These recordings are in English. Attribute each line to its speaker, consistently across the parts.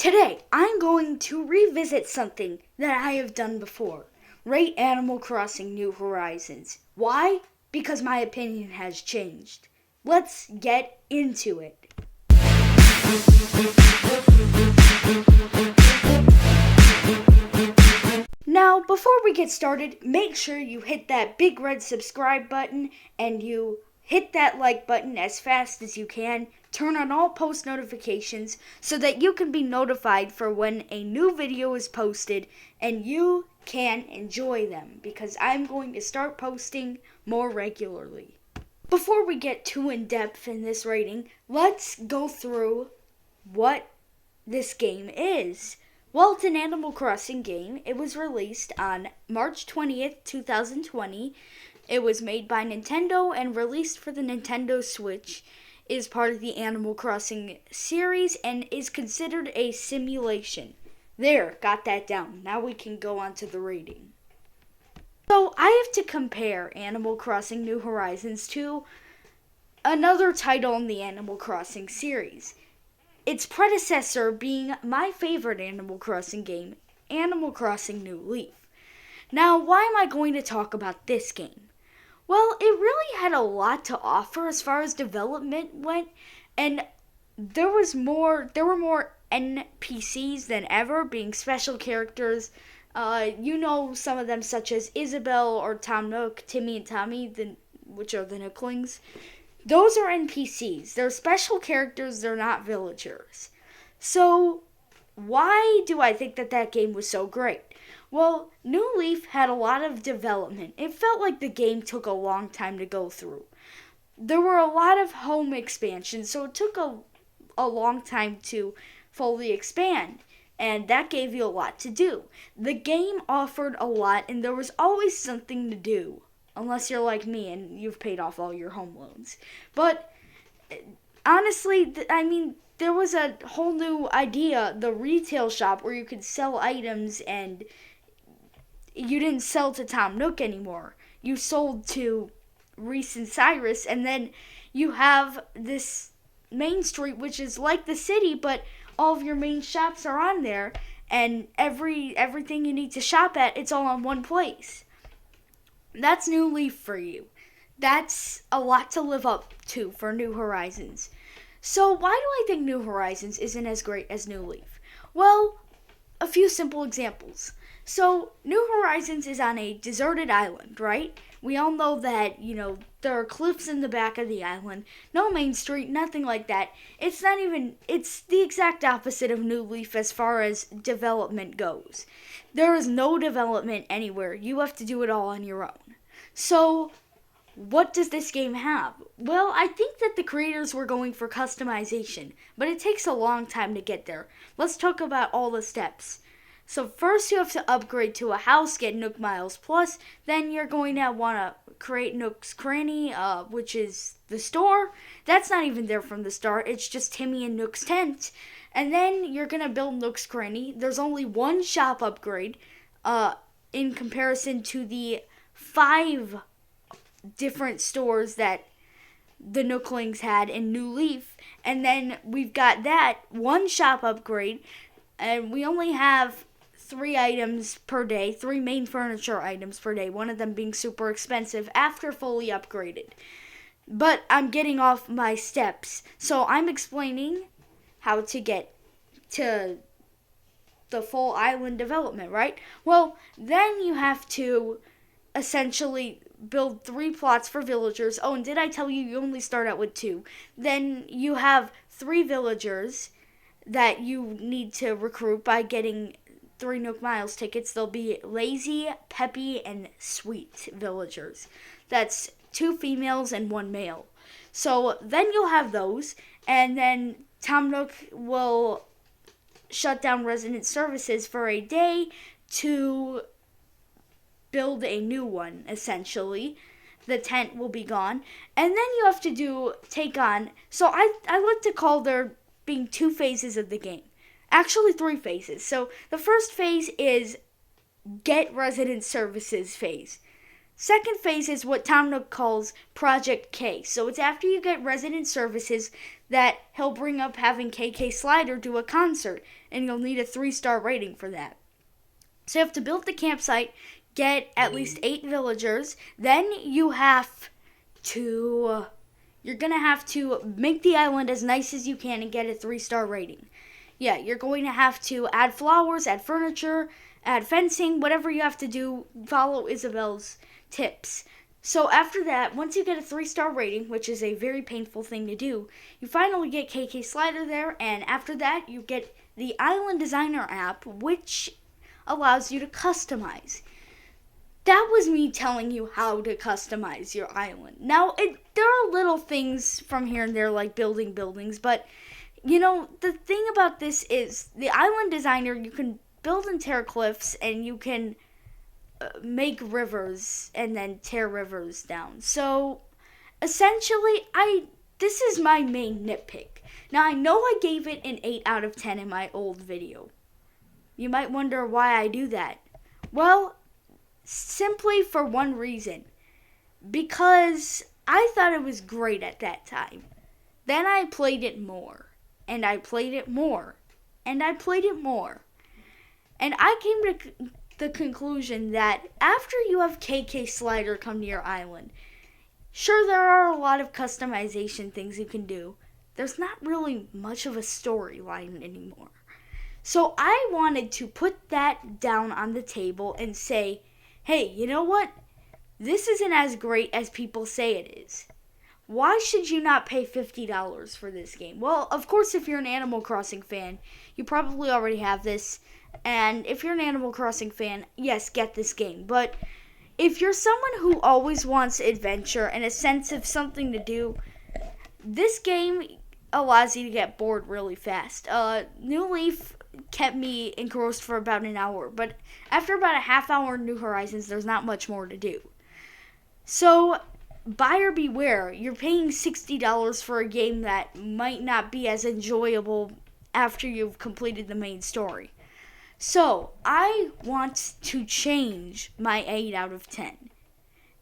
Speaker 1: Today, I'm going to revisit something that I have done before. Rate Animal Crossing New Horizons. Why? Because my opinion has changed. Let's get into it. Now, before we get started, make sure you hit that big red subscribe button and you hit that like button as fast as you can. Turn on all post notifications so that you can be notified for when a new video is posted and you can enjoy them, because I'm going to start posting more regularly. Before we get too in depth in this rating, let's go through what this game is. Well, it's an Animal Crossing game. It was released on March 20th, 2020. It was made by Nintendo and released for the Nintendo Switch. It is part of the Animal Crossing series and is considered a simulation. There, got that down. Now we can go on to the rating. So I have to compare Animal Crossing New Horizons to another title in the Animal Crossing series. Its predecessor being my favorite Animal Crossing game, Animal Crossing New Leaf. Now, why am I going to talk about this game? Well, it really had a lot to offer as far as development went, and there were more NPCs than ever, being special characters. Some of them such as Isabelle or Tom Nook, Timmy and Tommy, which are the Nooklings. Those are NPCs. They're special characters, they're not villagers. So, why do I think that game was so great? Well, New Leaf had a lot of development. It felt like the game took a long time to go through. There were a lot of home expansions, so it took a long time to fully expand. And that gave you a lot to do. The game offered a lot, and there was always something to do. Unless you're like me and you've paid off all your home loans. But honestly, there was a whole new idea, the retail shop, where you could sell items and you didn't sell to Tom Nook anymore. You sold to Reese and Cyrus, and then you have this main street, which is like the city, but all of your main shops are on there, and everything you need to shop at, it's all on one place. That's New Leaf for you. That's a lot to live up to for New Horizons. So why do I think New Horizons isn't as great as New Leaf? Well, a few simple examples. So, New Horizons is on a deserted island, right? We all know that, there are cliffs in the back of the island, no main street, nothing like that. It's the exact opposite of New Leaf as far as development goes. There is no development anywhere. You have to do it all on your own. So, what does this game have? Well, I think that the creators were going for customization, but it takes a long time to get there. Let's talk about all the steps. So first you have to upgrade to a house, get Nook Miles Plus, then you're going to want to create Nook's Cranny, which is the store. That's not even there from the start, it's just Timmy and Nook's tent. And then you're going to build Nook's Cranny. There's only one shop upgrade in comparison to the 5 different stores that the Nooklings had in New Leaf. And then we've got that one shop upgrade, and we only have 3 items per day, 3 main furniture items per day, one of them being super expensive after fully upgraded. But I'm getting off my steps, so I'm explaining how to get to the full island development, right? Well, then you have to essentially build 3 plots for villagers. Oh, and did I tell you only start out with 2? Then you have 3 villagers that you need to recruit by getting 3 Nook Miles tickets. They'll be lazy, peppy, and sweet villagers. That's 2 females and 1 male. So then you'll have those, and then Tom Nook will shut down resident services for a day to build a new one, essentially. The tent will be gone. And then you have to take on, so I like to call there being 2 phases of the game. Actually 3 phases. So the first phase is get resident services phase. Second phase is what Tom Nook calls Project K. So it's after you get resident services that he'll bring up having KK Slider do a concert, and you'll need a 3-star rating for that. So you have to build the campsite, get at least 8 villagers, then you're going to have to make the island as nice as you can and get a 3-star rating. Yeah, you're going to have to add flowers, add furniture, add fencing, whatever you have to do, follow Isabelle's tips. So after that, once you get a 3-star rating, which is a very painful thing to do, you finally get KK Slider there, and after that, you get the Island Designer app, which allows you to customize. That was me telling you how to customize your island. Now, there are little things from here and there like building buildings, but the thing about this is the Island Designer, you can build and tear cliffs, and you can make rivers and then tear rivers down. So essentially, this is my main nitpick. Now, I know I gave it an 8 out of 10 in my old video. You might wonder why I do that. Well, simply for one reason. Because I thought it was great at that time. Then I played it more. And I played it more. And I played it more. And I came to the conclusion that after you have KK Slider come to your island, sure, there are a lot of customization things you can do. There's not really much of a storyline anymore. So I wanted to put that down on the table and say, hey, you know what? This isn't as great as people say it is. Why should you not pay $50 for this game? Well, of course, if you're an Animal Crossing fan, you probably already have this. And if you're an Animal Crossing fan, yes, get this game. But if you're someone who always wants adventure and a sense of something to do, this game allows you to get bored really fast. New Leaf kept me engrossed for about an hour, but after about a half hour in New Horizons, there's not much more to do. So, buyer beware. You're paying $60 for a game that might not be as enjoyable after you've completed the main story. So, I want to change my 8 out of 10.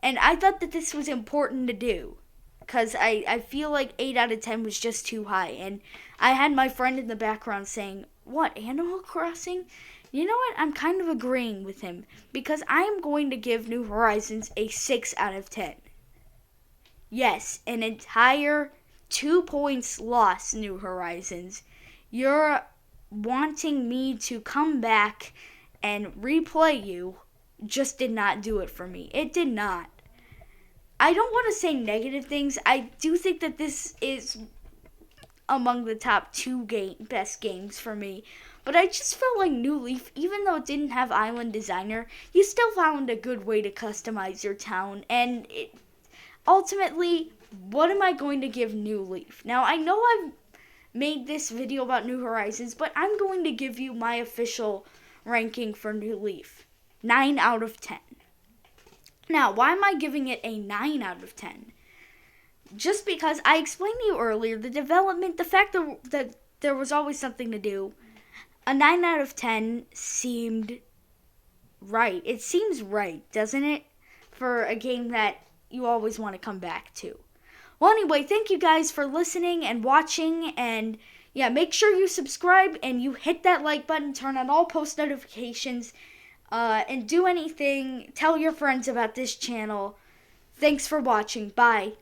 Speaker 1: And I thought that this was important to do, because I feel like 8 out of 10 was just too high. And I had my friend in the background saying, what, Animal Crossing? You know what? I'm kind of agreeing with him, because I am going to give New Horizons a 6 out of 10. Yes, an entire 2 points lost, New Horizons. You're wanting me to come back and replay you just did not do it for me. It did not. I don't want to say negative things. I do think that this is among the top 2 best games for me. But I just felt like New Leaf, even though it didn't have Island Designer, you still found a good way to customize your town. And ultimately, what am I going to give New Leaf? Now, I know I've made this video about New Horizons, but I'm going to give you my official ranking for New Leaf. 9 out of 10. Now, why am I giving it a 9 out of 10? Just because I explained to you earlier, the development, the fact that there was always something to do, a 9 out of 10 seemed right. It seems right, doesn't it? For a game that you always want to come back to. Well, anyway, thank you guys for listening and watching, and yeah, make sure you subscribe and you hit that like button, turn on all post notifications, and do anything. Tell your friends about this channel. Thanks for watching. Bye.